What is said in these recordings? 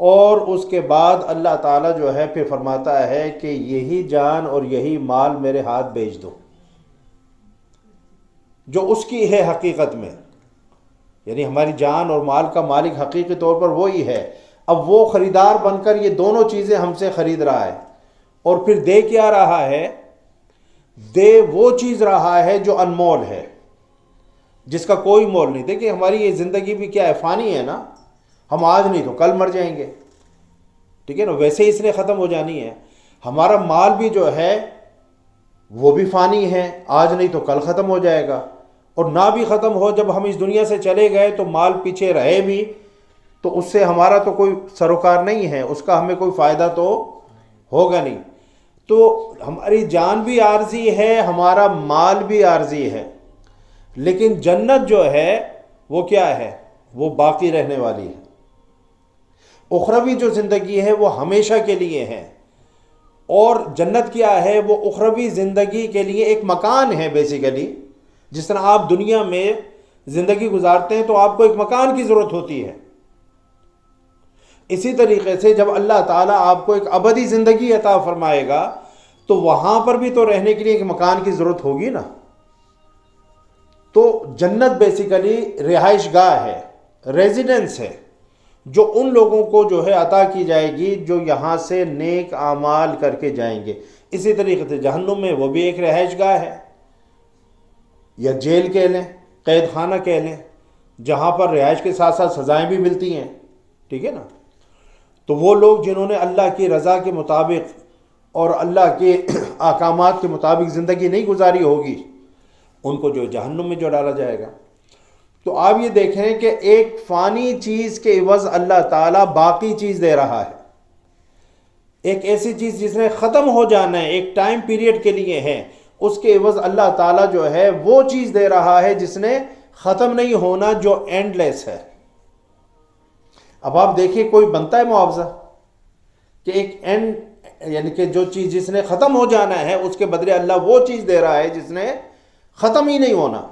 اور اس کے بعد اللہ تعالیٰ جو ہے پھر فرماتا ہے کہ یہی جان اور یہی مال میرے ہاتھ بیچ دو، جو اس کی ہے حقیقت میں، یعنی ہماری جان اور مال کا مالک حقیقی طور پر وہی ہے۔ اب وہ خریدار بن کر یہ دونوں چیزیں ہم سے خرید رہا ہے، اور پھر دے کیا رہا ہے؟ دے وہ چیز رہا ہے جو انمول ہے، جس کا کوئی مول نہیں۔ دیکھیں ہماری یہ زندگی بھی کیا ہے، فانی ہے نا، ہم آج نہیں تو کل مر جائیں گے، ٹھیک ہے نا، ویسے ہی اس نے ختم ہو جانی ہے۔ ہمارا مال بھی جو ہے وہ بھی فانی ہے، آج نہیں تو کل ختم ہو جائے گا، اور نہ بھی ختم ہو، جب ہم اس دنیا سے چلے گئے تو مال پیچھے رہے بھی تو اس سے ہمارا تو کوئی سروکار نہیں ہے، اس کا ہمیں کوئی فائدہ تو ہوگا نہیں۔ تو ہماری جان بھی عارضی ہے، ہمارا مال بھی عارضی ہے، لیکن جنت جو ہے وہ کیا ہے؟ وہ باقی رہنے والی ہے۔ اخروی جو زندگی ہے وہ ہمیشہ کے لیے ہے، اور جنت کیا ہے؟ وہ اخروی زندگی کے لیے ایک مکان ہے بیسیکلی۔ جس طرح آپ دنیا میں زندگی گزارتے ہیں تو آپ کو ایک مکان کی ضرورت ہوتی ہے، اسی طریقے سے جب اللہ تعالیٰ آپ کو ایک ابدی زندگی عطا فرمائے گا تو وہاں پر بھی تو رہنے کے لیے ایک مکان کی ضرورت ہوگی نا۔ تو جنت بیسیکلی رہائش گاہ ہے، ریزیڈنس ہے، جو ان لوگوں کو جو ہے عطا کی جائے گی جو یہاں سے نیک اعمال کر کے جائیں گے۔ اسی طریقے سے جہنم میں وہ بھی ایک رہائش گاہ ہے، یا جیل کہہ لیں، قید خانہ کہہ لیں، جہاں پر رہائش کے ساتھ ساتھ سزائیں بھی ملتی ہیں، ٹھیک ہے نا۔ تو وہ لوگ جنہوں نے اللہ کی رضا کے مطابق اور اللہ کے احکامات کے مطابق زندگی نہیں گزاری ہوگی، ان کو جو جہنم میں جو ڈالا جائے گا۔ تو آپ یہ دیکھیں کہ ایک فانی چیز کے عوض اللہ تعالیٰ باقی چیز دے رہا ہے، ایک ایسی چیز جس نے ختم ہو جانا ہے، ایک ٹائم پیریڈ کے لیے ہے، اس کے عوض اللہ تعالیٰ جو ہے وہ چیز دے رہا ہے جس نے ختم نہیں ہونا، جو اینڈ لیس ہے۔ اب آپ دیکھیے کوئی بنتا ہے معاوضہ کہ ایک اینڈ، یعنی کہ جو چیز جس نے ختم ہو جانا ہے اس کے بدلے اللہ وہ چیز دے رہا ہے جس نے ختم ہی نہیں ہونا۔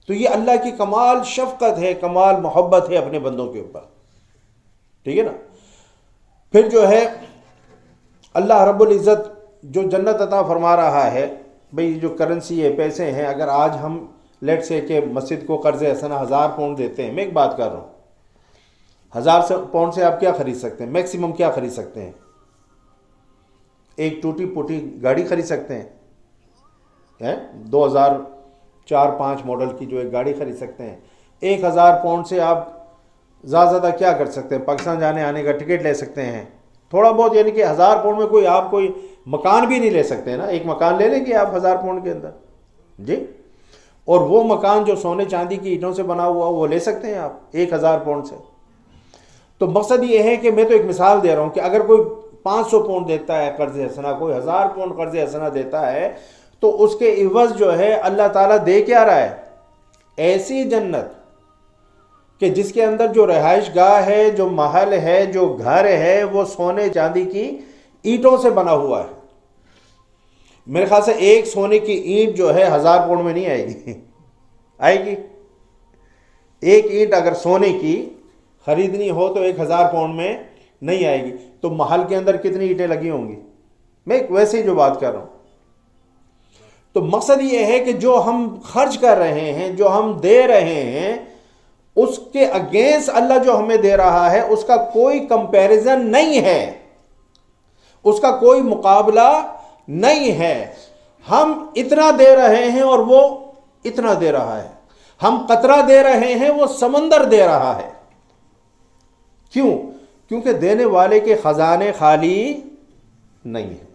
تو یہ اللہ کی کمال شفقت ہے، کمال محبت ہے اپنے بندوں کے اوپر، ٹھیک ہے نا۔ پھر جو ہے اللہ رب العزت جو جنت عطا فرما رہا ہے، بھئی جو کرنسی ہے، پیسے ہیں، اگر آج ہم لیٹ سے کہ مسجد کو قرض حسنہ 1000 پاؤنڈ دیتے ہیں، میں ایک بات کر رہا ہوں، 1000 پاؤنڈ سے آپ کیا خرید سکتے ہیں؟ میکسیمم کیا خرید سکتے ہیں؟ ایک ٹوٹی پوٹی گاڑی خرید سکتے ہیں، 2004-05 ماڈل کی جو ایک گاڑی خرید سکتے ہیں۔ 1000 پاؤنڈ سے آپ زیادہ کیا کر سکتے ہیں؟ پاکستان جانے آنے کا ٹکٹ لے سکتے ہیں تھوڑا بہت، یعنی کہ 1000 پاؤنڈ میں کوئی آپ کوئی مکان بھی نہیں لے سکتے نا، ایک مکان لے لیں گے آپ 1000 پاؤنڈ کے اندر، جی، اور وہ مکان جو سونے چاندی کی اینٹوں سے بنا ہوا وہ لے سکتے ہیں آپ 1000 پاؤنڈ سے۔ تو مقصد یہ ہے کہ میں تو ایک مثال دے رہا ہوں کہ اگر کوئی 500 پاؤنڈ دیتا ہے قرض حسنہ، کوئی 1000 پاؤنڈ قرض حسنہ دیتا ہے، تو اس کے عوض جو ہے اللہ تعالیٰ دے کیا رہا ہے؟ ایسی جنت کہ جس کے اندر جو رہائش گاہ ہے، جو محل ہے، جو گھر ہے، وہ سونے چاندی کی اینٹوں سے بنا ہوا ہے۔ میرے خیال سے ایک سونے کی اینٹ جو ہے 1000 پاؤنڈ میں نہیں آئے گی، آئے گی؟ ایک اینٹ اگر سونے کی خریدنی ہو تو 1000 پاؤنڈ میں نہیں آئے گی۔ تو محل کے اندر کتنی اینٹیں لگی ہوں گی؟ میں ویسے ہی جو بات کر رہا ہوں۔ تو مقصد یہ ہے کہ جو ہم خرچ کر رہے ہیں، جو ہم دے رہے ہیں، اس کے اگینسٹ اللہ جو ہمیں دے رہا ہے اس کا کوئی کمپیریزن نہیں ہے، اس کا کوئی مقابلہ نہیں ہے۔ ہم اتنا دے رہے ہیں اور وہ اتنا دے رہا ہے، ہم قطرہ دے رہے ہیں، وہ سمندر دے رہا ہے۔ کیوں؟ کیونکہ دینے والے کے خزانے خالی نہیں ہیں۔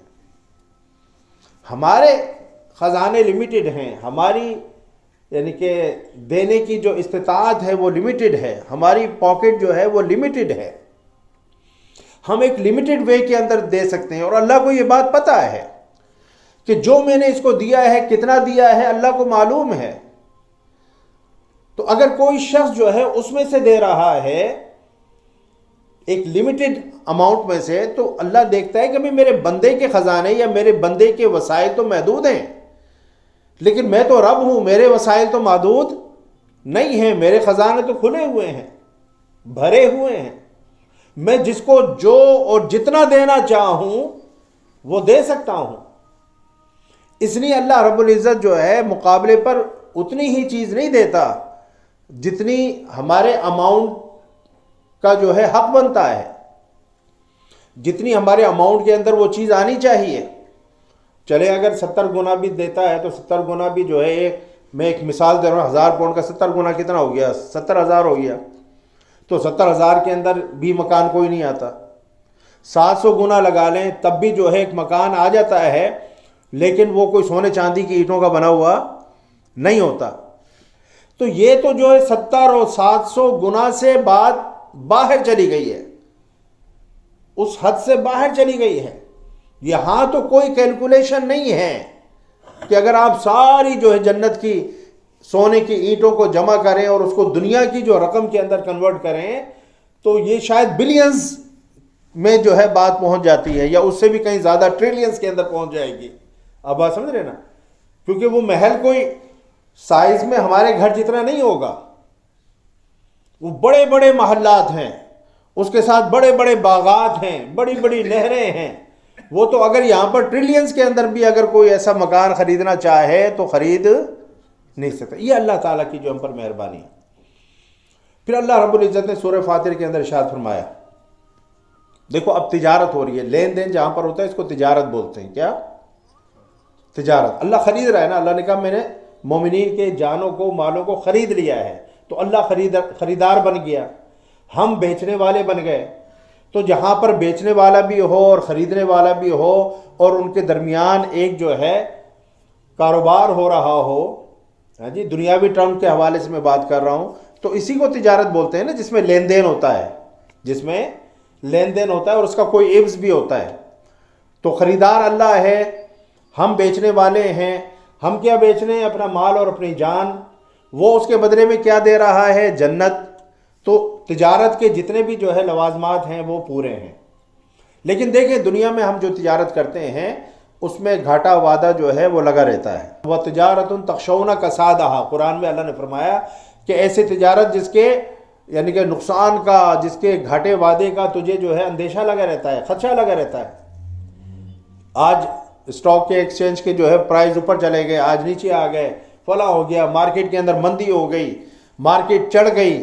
ہمارے خزانے لمیٹڈ ہیں، ہماری یعنی کہ دینے کی جو استطاعت ہے وہ لمیٹڈ ہے، ہماری پاکٹ جو ہے وہ لمیٹڈ ہے، ہم ایک لمیٹڈ وے کے اندر دے سکتے ہیں، اور اللہ کو یہ بات پتہ ہے کہ جو میں نے اس کو دیا ہے کتنا دیا ہے اللہ کو معلوم ہے۔ تو اگر کوئی شخص جو ہے اس میں سے دے رہا ہے ایک لمیٹڈ اماؤنٹ میں سے، تو اللہ دیکھتا ہے کہ میرے بندے کے خزانے یا میرے بندے کے وسائل تو محدود ہیں، لیکن میں تو رب ہوں، میرے وسائل تو محدود نہیں ہیں، میرے خزانے تو کھلے ہوئے ہیں، بھرے ہوئے ہیں۔ میں جس کو جو اور جتنا دینا چاہوں وہ دے سکتا ہوں. اس لیے اللہ رب العزت جو ہے مقابلے پر اتنی ہی چیز نہیں دیتا جتنی ہمارے اماؤنٹ کا جو ہے حق بنتا ہے، جتنی ہمارے اماؤنٹ کے اندر وہ چیز آنی چاہیے. چلے اگر 70 گنا بھی دیتا ہے تو 70 گنا بھی جو ہے، میں ایک مثال دے رہا ہوں، 1000 پاؤنڈ کا 70 گنا کتنا ہو گیا؟ 70,000 ہو گیا. تو 70,000 کے اندر بھی مکان کوئی نہیں آتا. 700 گنا لگا لیں تب بھی جو ہے ایک مکان آ جاتا ہے، لیکن وہ کوئی سونے چاندی کی اینٹوں کا بنا ہوا نہیں ہوتا. تو یہ تو جو ہے 70 اور 700 گنا سے بات باہر چلی گئی ہے، اس حد سے باہر چلی گئی ہے. یہاں تو کوئی کیلکولیشن نہیں ہے کہ اگر آپ ساری جو ہے جنت کی سونے کی اینٹوں کو جمع کریں اور اس کو دنیا کی جو رقم کے اندر کنورٹ کریں تو یہ شاید بلینز میں جو ہے بات پہنچ جاتی ہے، یا اس سے بھی کہیں زیادہ ٹریلینز کے اندر پہنچ جائے گی. آپ بات سمجھ رہے نا؟ کیونکہ وہ محل کوئی سائز میں ہمارے گھر جتنا نہیں ہوگا، وہ بڑے بڑے محلات ہیں، اس کے ساتھ بڑے بڑے باغات ہیں، بڑی بڑی نہریں ہیں. وہ تو اگر یہاں پر ٹریلینز کے اندر بھی اگر کوئی ایسا مکان خریدنا چاہے تو خرید نہیں سکتا. یہ اللہ تعالیٰ کی جو ہم پر مہربانی ہے. پھر اللہ رب العزت نے سورہ فاطر کے اندر ارشاد فرمایا، دیکھو اب تجارت ہو رہی ہے، لین دین جہاں پر ہوتا ہے اس کو تجارت بولتے ہیں. کیا؟ تجارت. اللہ خرید رہا ہے نا. اللہ نے کہا میں نے مومنین کے جانوں کو مالوں کو خرید لیا ہے، تو اللہ خریدار بن گیا، ہم بیچنے والے بن گئے. تو جہاں پر بیچنے والا بھی ہو اور خریدنے والا بھی ہو اور ان کے درمیان ایک جو ہے کاروبار ہو رہا ہو، ہاں جی، دنیاوی ٹرم کے حوالے سے میں بات کر رہا ہوں، تو اسی کو تجارت بولتے ہیں نا، جس میں لین دین ہوتا ہے، جس میں لین دین ہوتا ہے اور اس کا کوئی عوض بھی ہوتا ہے. تو خریدار اللہ ہے، ہم بیچنے والے ہیں. ہم کیا بیچ رہے ہیں؟ اپنا مال اور اپنی جان. وہ اس کے بدلے میں کیا دے رہا ہے؟ جنت. تو تجارت کے جتنے بھی جو ہے لوازمات ہیں وہ پورے ہیں. لیکن دیکھیں دنیا میں ہم جو تجارت کرتے ہیں اس میں گھاٹا وعدہ جو ہے وہ لگا رہتا ہے. وَتِجَارَةٌ تَخْشَوْنَ كَسَادَهَا، قرآن میں اللہ نے فرمایا کہ ایسی تجارت جس کے یعنی کہ نقصان کا، جس کے گھاٹے وعدے کا تجھے جو ہے اندیشہ لگا رہتا ہے، خدشہ لگا رہتا ہے. آج اسٹاک کے ایکسچینج کے جو ہے پرائز اوپر چلے گئے، آج نیچے آ گئے، فلاں ہو گیا، مارکیٹ کے اندر مندی ہو گئی، مارکیٹ چڑھ گئی،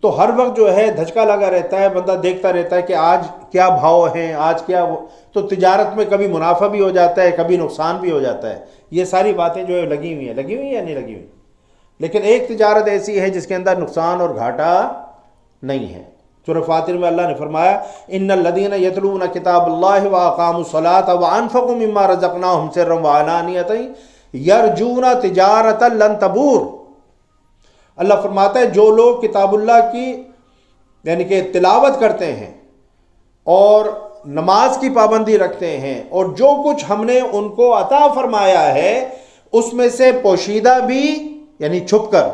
تو ہر وقت جو ہے دھچکا لگا رہتا ہے، بندہ دیکھتا رہتا ہے کہ آج کیا بھاؤ ہیں، آج کیا تو تجارت میں کبھی منافع بھی ہو جاتا ہے، کبھی نقصان بھی ہو جاتا ہے. یہ ساری باتیں جو ہے لگی ہوئی ہیں یا نہیں لگی ہوئی. لیکن ایک تجارت ایسی ہے جس کے اندر نقصان اور گھاٹا نہیں ہے. سورہ فاطر میں اللہ نے فرمایا ان الذین یتلون کتاب اللہ واقاموا الصلاۃ وانفقوا مما رزقناہم سرا وعلانیۃ یرجون تجارۃ لن تبور. اللہ فرماتا ہے جو لوگ کتاب اللہ کی یعنی کہ تلاوت کرتے ہیں اور نماز کی پابندی رکھتے ہیں اور جو کچھ ہم نے ان کو عطا فرمایا ہے اس میں سے پوشیدہ بھی یعنی چھپ کر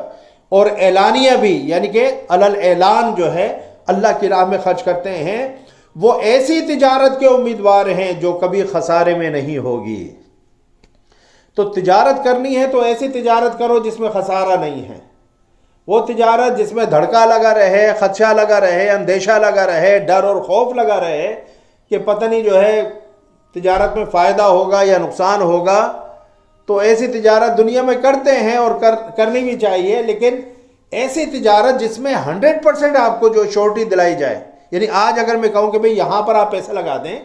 اور اعلانیہ بھی یعنی کہ علل اعلان جو ہے اللہ کی راہ میں خرچ کرتے ہیں، وہ ایسی تجارت کے امیدوار ہیں جو کبھی خسارے میں نہیں ہوگی. تو تجارت کرنی ہے تو ایسی تجارت کرو جس میں خسارہ نہیں ہے. وہ تجارت جس میں دھڑکا لگا رہے، خدشہ لگا رہے، اندیشہ لگا رہے، ڈر اور خوف لگا رہے کہ پتہ نہیں جو ہے تجارت میں فائدہ ہوگا یا نقصان ہوگا، تو ایسی تجارت دنیا میں کرتے ہیں اور کرنی بھی چاہیے. لیکن ایسی تجارت جس میں 100% آپ کو جو شورٹی دلائی جائے، یعنی آج اگر میں کہوں کہ بھئی یہاں پر آپ پیسہ لگا دیں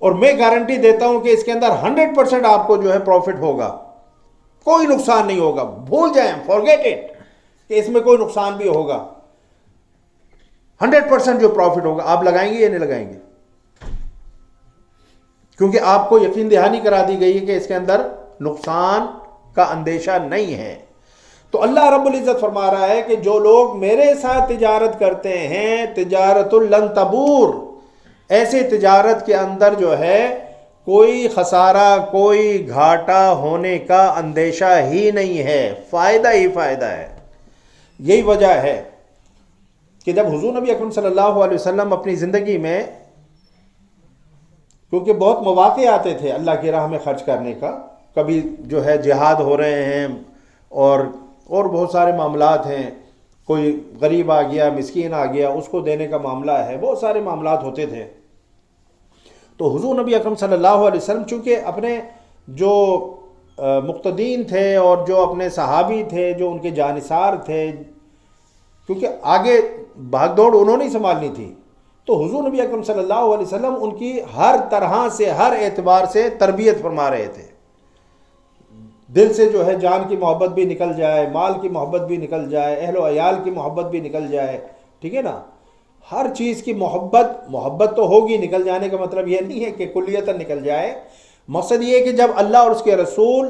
اور میں گارنٹی دیتا ہوں کہ اس کے اندر 100% آپ کو جو ہے پروفٹ ہوگا، کوئی نقصان نہیں ہوگا، بھول جائیں، فورگیٹ اٹ کہ اس میں کوئی نقصان بھی ہوگا، 100% جو پروفٹ ہوگا، آپ لگائیں گے یا نہیں لگائیں گے؟ کیونکہ آپ کو یقین دہانی کرا دی گئی ہے کہ اس کے اندر نقصان کا اندیشہ نہیں ہے. تو اللہ رب العزت فرما رہا ہے کہ جو لوگ میرے ساتھ تجارت کرتے ہیں تجارت لن تبور، ایسی تجارت کے اندر جو ہے کوئی خسارہ، کوئی گھاٹا ہونے کا اندیشہ ہی نہیں ہے، فائدہ ہی فائدہ ہے. یہی وجہ ہے کہ جب حضور نبی اکرم صلی اللہ علیہ وسلم اپنی زندگی میں، کیونکہ بہت مواقع آتے تھے اللہ کی راہ میں خرچ کرنے کا، کبھی جو ہے جہاد ہو رہے ہیں اور بہت سارے معاملات ہیں، کوئی غریب آ گیا، مسکین آ گیا، اس کو دینے کا معاملہ ہے، بہت سارے معاملات ہوتے تھے۔ تو حضور نبی اکرم صلی اللہ علیہ وسلم چونکہ اپنے جو مقتدین تھے اور جو اپنے صحابی تھے، جو ان کے جانثار تھے، کیونکہ آگے بھاگ دوڑ انہوں نے سنبھالنی تھی، تو حضور نبی اکرم صلی اللہ علیہ وسلم ان کی ہر طرح سے، ہر اعتبار سے تربیت فرما رہے تھے۔ دل سے جو ہے جان کی محبت بھی نکل جائے، مال کی محبت بھی نکل جائے، اہل و عیال کی محبت بھی نکل جائے، ٹھیک ہے نا، ہر چیز کی محبت تو ہوگی، نکل جانے کا مطلب یہ نہیں ہے کہ کلیتاً نکل جائے۔ مقصد یہ ہے کہ جب اللہ اور اس کے رسول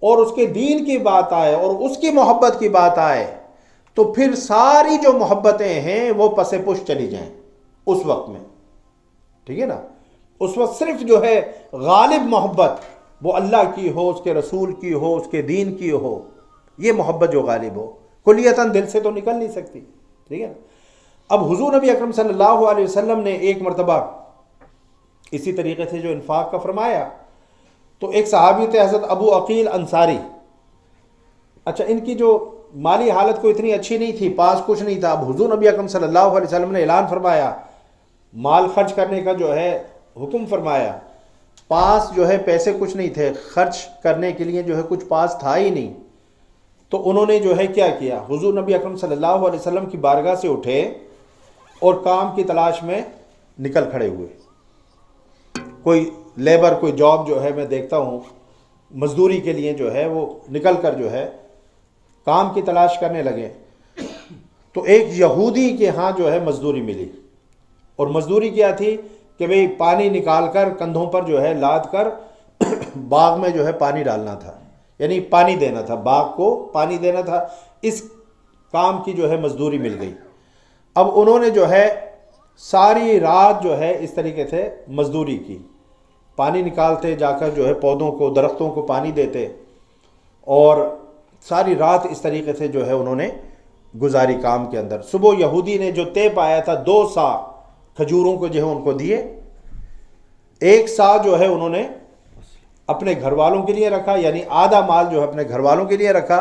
اور اس کے دین کی بات آئے اور اس کی محبت کی بات آئے تو پھر ساری جو محبتیں ہیں وہ پس پش چلی جائیں اس وقت میں، ٹھیک ہے نا۔ اس وقت صرف جو ہے غالب محبت وہ اللہ کی ہو، اس کے رسول کی ہو، اس کے دین کی ہو، یہ محبت جو غالب ہو، کلیتاً دل سے تو نکل نہیں سکتی، ٹھیک ہے نا۔ اب حضور نبی اکرم صلی اللہ علیہ وسلم نے ایک مرتبہ اسی طریقے سے جو انفاق کا فرمایا تو ایک صحابی تھے حضرت ابو عقیل انصاری۔ اچھا، ان کی جو مالی حالت کو اتنی اچھی نہیں تھی، پاس کچھ نہیں تھا۔ اب حضور نبی اکرم صلی اللہ علیہ وسلم نے اعلان فرمایا، مال خرچ کرنے کا جو ہے حکم فرمایا، پاس جو ہے پیسے کچھ نہیں تھے، خرچ کرنے کے لیے جو ہے کچھ پاس تھا ہی نہیں، تو انہوں نے جو ہے کیا کیا، حضور نبی اکرم صلی اللہ علیہ وسلم کی بارگاہ سے اٹھے اور کام کی تلاش میں نکل کھڑے ہوئے۔ کوئی لیبر، کوئی جاب جو ہے میں دیکھتا ہوں مزدوری کے لیے جو ہے وہ نکل کر جو ہے کام کی تلاش کرنے لگے، تو ایک یہودی کے ہاں جو ہے مزدوری ملی، اور مزدوری کیا تھی کہ بھئی پانی نکال کر کندھوں پر جو ہے لاد کر باغ میں جو ہے پانی ڈالنا تھا، یعنی پانی دینا تھا، باغ کو پانی دینا تھا، اس کام کی جو ہے مزدوری مل گئی۔ اب انہوں نے جو ہے ساری رات جو ہے اس طریقے سے مزدوری کی، پانی نکالتے جا کر جو ہے پودوں کو، درختوں کو پانی دیتے، اور ساری رات اس طریقے سے جو ہے انہوں نے گزاری کام کے اندر۔ صبح یہودی نے جو طے پایا تھا 2 سا کھجوروں کو جو ہے ان کو دیے، 1 سا جو ہے انہوں نے اپنے گھر والوں کے لیے رکھا، یعنی آدھا مال جو ہے اپنے گھر والوں کے لیے رکھا،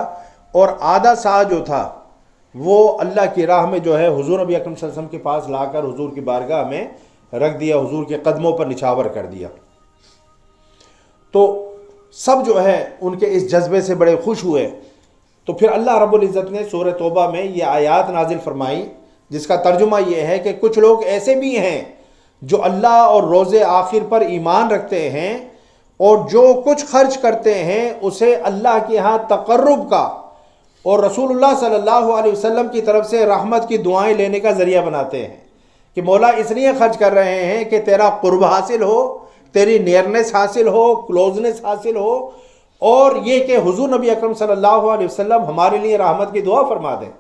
اور آدھا سا جو تھا وہ اللہ کی راہ میں جو ہے حضور نبی اکرم صلی اللہ علیہ وسلم کے پاس لا کر حضور کی بارگاہ میں رکھ دیا، حضور کے قدموں پر نچھاور کر دیا۔ تو سب جو ہے ان کے اس جذبے سے بڑے خوش ہوئے۔ تو پھر اللہ رب العزت نے سورہ توبہ میں یہ آیات نازل فرمائی، جس کا ترجمہ یہ ہے کہ کچھ لوگ ایسے بھی ہیں جو اللہ اور روز آخر پر ایمان رکھتے ہیں، اور جو کچھ خرچ کرتے ہیں اسے اللہ کے ہاں تقرب کا اور رسول اللہ صلی اللہ علیہ وسلم کی طرف سے رحمت کی دعائیں لینے کا ذریعہ بناتے ہیں، کہ مولا اس لیے خرچ کر رہے ہیں کہ تیرا قرب حاصل ہو، تیری نیئرنس حاصل ہو، کلوزنس حاصل ہو، اور یہ کہ حضور نبی اکرم صلی اللہ علیہ وسلم ہمارے لیے رحمت کی دعا فرما دیں،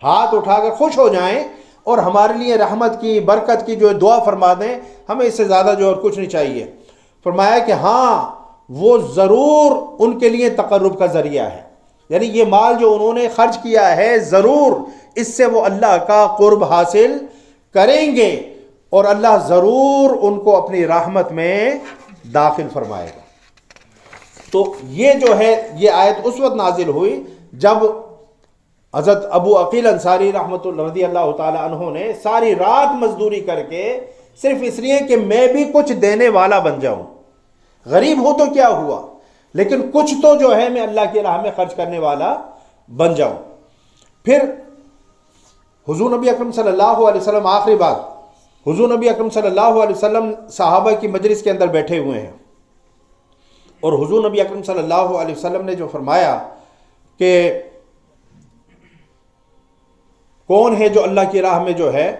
ہاتھ اٹھا کر خوش ہو جائیں اور ہمارے لیے رحمت کی، برکت کی جو دعا فرما دیں، ہمیں اس سے زیادہ جو اور کچھ نہیں چاہیے۔ فرمایا کہ ہاں وہ ضرور ان کے لیے تقرب کا ذریعہ ہے، یعنی یہ مال جو انہوں نے خرچ کیا ہے ضرور اس سے وہ اللہ کا قرب حاصل کریں گے، اور اللہ ضرور ان کو اپنی رحمت میں داخل فرمائے گا۔ تو یہ جو ہے یہ آیت اس وقت نازل ہوئی جب حضرت ابو عقیل انصاری رحمۃ اللہ رضی اللہ تعالی عنہ نے ساری رات مزدوری کر کے صرف اس لیے کہ میں بھی کچھ دینے والا بن جاؤں، غریب ہو تو کیا ہوا، لیکن کچھ تو جو ہے میں اللہ کی راہ میں خرچ کرنے والا بن جاؤں۔ پھر حضور نبی اکرم صلی اللہ علیہ وسلم، آخری بات، حضور نبی اکرم صلی اللہ علیہ وسلم صحابہ کی مجلس کے اندر بیٹھے ہوئے ہیں، اور حضور نبی اکرم صلی اللہ علیہ وسلم نے جو فرمایا کہ کون ہے جو اللہ کی راہ میں جو ہے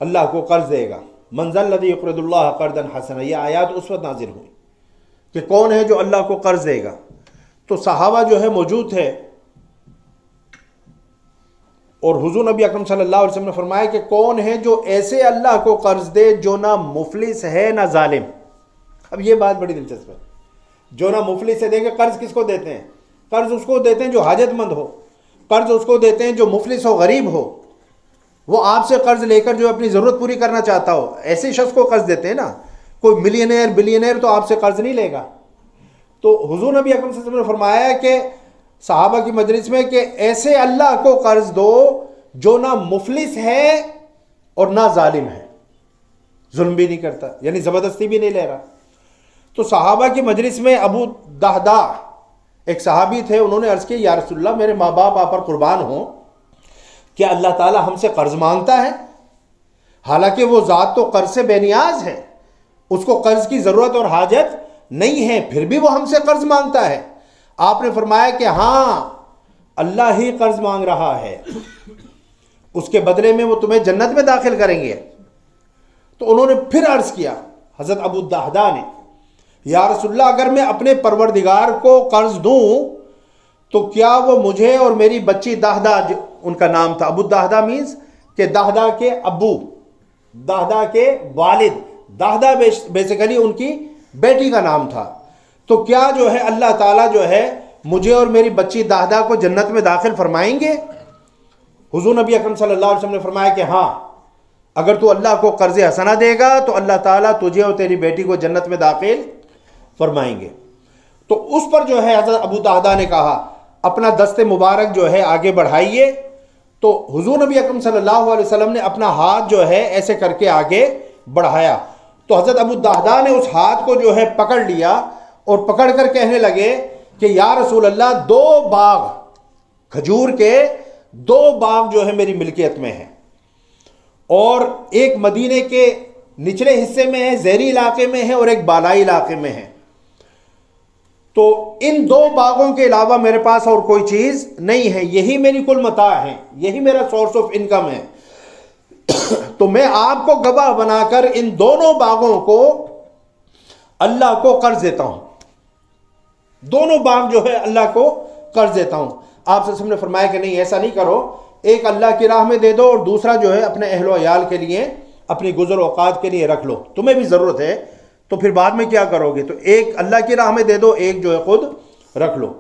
اللہ کو قرض دے گا، من ذا الذی یقرض اللہ قرضا حسنا، یہ آیات اس وقت نازل ہوئی کہ کون ہے جو اللہ کو قرض دے گا۔ تو صحابہ جو ہے موجود تھے، اور حضور نبی اکرم صلی اللہ علیہ وسلم نے فرمایا کہ کون ہے جو ایسے اللہ کو قرض دے جو نہ مفلس ہے نہ ظالم۔ اب یہ بات بڑی دلچسپ ہے، جو نہ مفلس ہے، دیکھیں قرض کس کو دیتے ہیں؟ قرض اس کو دیتے ہیں جو حاجت مند ہو، قرض اس کو دیتے ہیں جو مفلس ہو، غریب ہو، وہ آپ سے قرض لے کر جو اپنی ضرورت پوری کرنا چاہتا ہو، ایسے شخص کو قرض دیتے ہیں نا۔ کوئی ملینئر بلینئر تو آپ سے قرض نہیں لے گا۔ تو حضور نبی اکرم صلی اللہ علیہ وسلم نے فرمایا کہ صحابہ کی مجلس میں کہ ایسے اللہ کو قرض دو جو نہ مفلس ہے اور نہ ظالم ہے، ظلم بھی نہیں کرتا، یعنی زبردستی بھی نہیں لے رہا۔ تو صحابہ کی مجلس میں ابو دہدا ایک صحابی تھے، انہوں نے عرض کی یا رسول اللہ میرے ماں باپ آپ پر قربان ہوں، کیا اللہ تعالی ہم سے قرض مانگتا ہے؟ حالانکہ وہ ذات تو قرض سے بے نیاز ہے، اس کو قرض کی ضرورت اور حاجت نہیں ہے، پھر بھی وہ ہم سے قرض مانگتا ہے؟ آپ نے فرمایا کہ ہاں اللہ ہی قرض مانگ رہا ہے، اس کے بدلے میں وہ تمہیں جنت میں داخل کریں گے۔ تو انہوں نے پھر عرض کیا حضرت ابو دہدا نے، یا رسول اللہ اگر میں اپنے پروردگار کو قرض دوں تو کیا وہ مجھے اور میری بچی دہدا، ان کا نام تھا ابو دہدا مینز کہ دہدا کے ابو، دہدا کے والد، دہدا بیسیکلی ان کی بیٹی کا نام تھا، تو کیا جو ہے اللہ تعالیٰ جو ہے مجھے اور میری بچی دہدا کو جنت میں داخل فرمائیں گے؟ حضور نبی اکرم صلی اللہ علیہ وسلم نے فرمایا کہ ہاں، اگر تو اللہ کو قرض حسنہ دے گا تو اللہ تعالیٰ تجھے اور تیری بیٹی کو جنت میں داخل فرمائیں گے۔ تو اس پر جو ہے حضرت ابو دہدا نے کہا اپنا دست مبارک جو ہے آگے بڑھائیے، تو حضور نبی اکرم صلی اللہ علیہ وسلم نے اپنا ہاتھ جو ہے ایسے کر کے آگے بڑھایا، تو حضرت ابو دہدا نے اس ہاتھ کو جو ہے پکڑ لیا اور پکڑ کر کہنے لگے کہ یا رسول اللہ 2 باغ کھجور کے 2 باغ جو ہے میری ملکیت میں ہیں، اور ایک مدینے کے نچلے حصے میں ہے، زہری علاقے میں ہے، اور ایک بالائی علاقے میں ہے، تو ان 2 باغوں کے علاوہ میرے پاس اور کوئی چیز نہیں ہے، یہی میری کل متاع ہے، یہی میرا سورس آف انکم ہے، تو میں آپ کو گواہ بنا کر ان دونوں باغوں کو اللہ کو قرض دیتا ہوں، دونوں باغ جو ہے اللہ کو قرض دیتا ہوں۔ آپ سے نے فرمایا کہ نہیں ایسا نہیں کرو، ایک اللہ کی راہ میں دے دو اور دوسرا جو ہے اپنے اہل و عیال کے لیے، اپنی گزر اوقات کے لیے رکھ لو، تمہیں بھی ضرورت ہے تو پھر بعد میں کیا کرو گے، تو ایک اللہ کی راہ میں دے دو، ایک جو ہے خود رکھ لو۔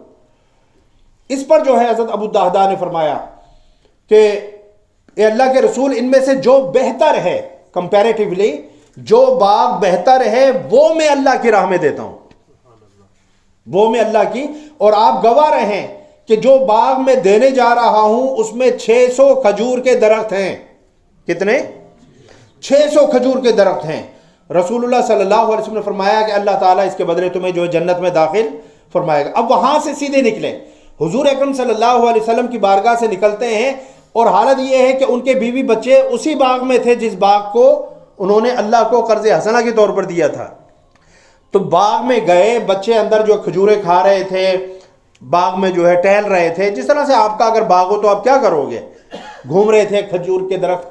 اس پر جو ہے حضرت ابو دہدا نے فرمایا کہ اے اللہ کے رسول، ان میں سے جو بہتر ہے کمپیریٹیولی، جو باغ بہتر ہے وہ میں اللہ کی راہ میں دیتا ہوں، وہ میں اللہ کی، اور آپ گواہ رہیں کہ جو باغ میں دینے جا رہا ہوں اس میں 600 کھجور کے درخت ہیں۔ کتنے؟ 600 کھجور کے درخت ہیں۔ رسول اللہ صلی اللہ علیہ وسلم نے فرمایا کہ اللہ تعالیٰ اس کے بدلے تمہیں جو ہے جنت میں داخل فرمائے گا۔ اب وہاں سے سیدھے نکلے، حضور اکرم صلی اللہ علیہ وسلم کی بارگاہ سے نکلتے ہیں، اور حالت یہ ہے کہ ان کے بیوی بچے اسی باغ میں تھے جس باغ کو انہوں نے اللہ کو قرض حسنہ کے طور پر دیا تھا۔ تو باغ میں گئے، بچے اندر جو کھجوریں کھا رہے تھے، باغ میں جو ہے ٹہل رہے تھے، جس طرح سے آپ کا اگر باغ ہو تو آپ کیا کرو گے، گھوم رہے تھے کھجور کے درخت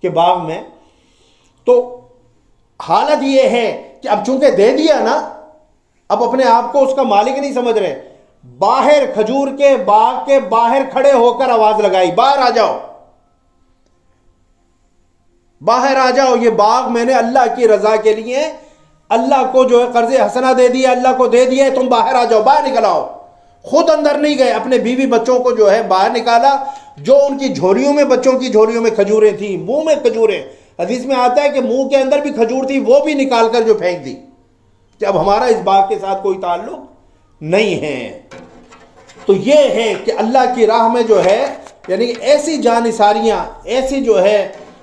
کے باغ میں۔ تو حالت یہ ہے کہ اب چونکہ دے دیا نا، اب اپنے آپ کو اس کا مالک نہیں سمجھ رہے، باہر کھجور کے باغ کے باہر کھڑے ہو کر آواز لگائی، باہر آ جاؤ، باہر آ جاؤ، یہ باغ میں نے اللہ کی رضا کے لیے اللہ کو جو ہے قرض حسنہ دے دیا، اللہ کو دے دیا، تم باہر آ جاؤ، باہر نکل آؤ۔ خود اندر نہیں گئے، اپنے بیوی بچوں کو جو ہے باہر نکالا، جو ان کی جھولیوں میں، بچوں کی جھولیوں میں کھجوریں تھیں، منہ میں کھجوریں، حدیث میں آتا ہے کہ منہ کے اندر بھی کھجور تھی، وہ بھی نکال کر جو پھینک دی کہ اب ہمارا اس باغ کے ساتھ کوئی تعلق نہیں ہے۔ تو یہ ہے کہ اللہ کی راہ میں جو ہے یعنی ایسی جانثاریاں، ایسی جو ہے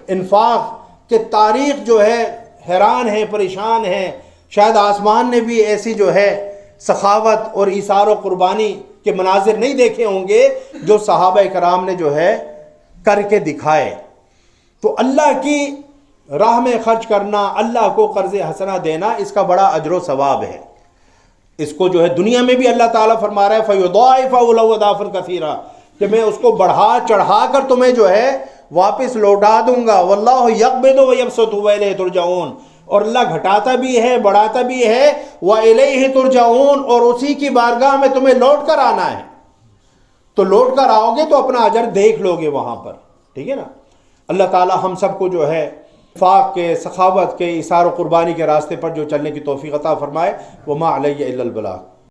انفاق کہ تاریخ جو ہے حیران ہے، پریشان ہے، شاید آسمان نے بھی ایسی جو ہے سخاوت اور ایثار و قربانی کے مناظر نہیں دیکھے ہوں گے جو صحابہ کرام نے جو ہے کر کے دکھائے۔ تو اللہ کی راہ میں خرچ کرنا، اللہ کو قرض حسنہ دینا، اس کا بڑا اجر و ثواب ہے۔ اس کو جو ہے دنیا میں بھی اللہ تعالیٰ فرما رہا ہے فَيُضَاعِفَهُ لَهُ أَضْعَافًا كَثِيرًا، کہ میں اس کو بڑھا چڑھا کر تمہیں جو ہے واپس لوٹا دوں گا۔ وَاللَّهُ يَقْبِضُ وَيَبْسُطُ وَإِلَيْهِ تُرْجَعُونَ، اور اللہ گھٹاتا بھی ہے، بڑھاتا بھی ہے، وَإِلَيْهِ تُرْجَعُونَ، اور اسی کی بارگاہ میں تمہیں لوٹ کر آنا ہے۔ تو لوٹ کر آؤ گے تو اپنا اجر دیکھ لو گے وہاں پر، ٹھیک ہے نا۔ اللہ تعالی ہم سب کو جو ہے انفاق کے، سخاوت کے، ایثار و قربانی کے راستے پر جو چلنے کی توفیق عطا فرمائے۔ وما علی الا البلاغ۔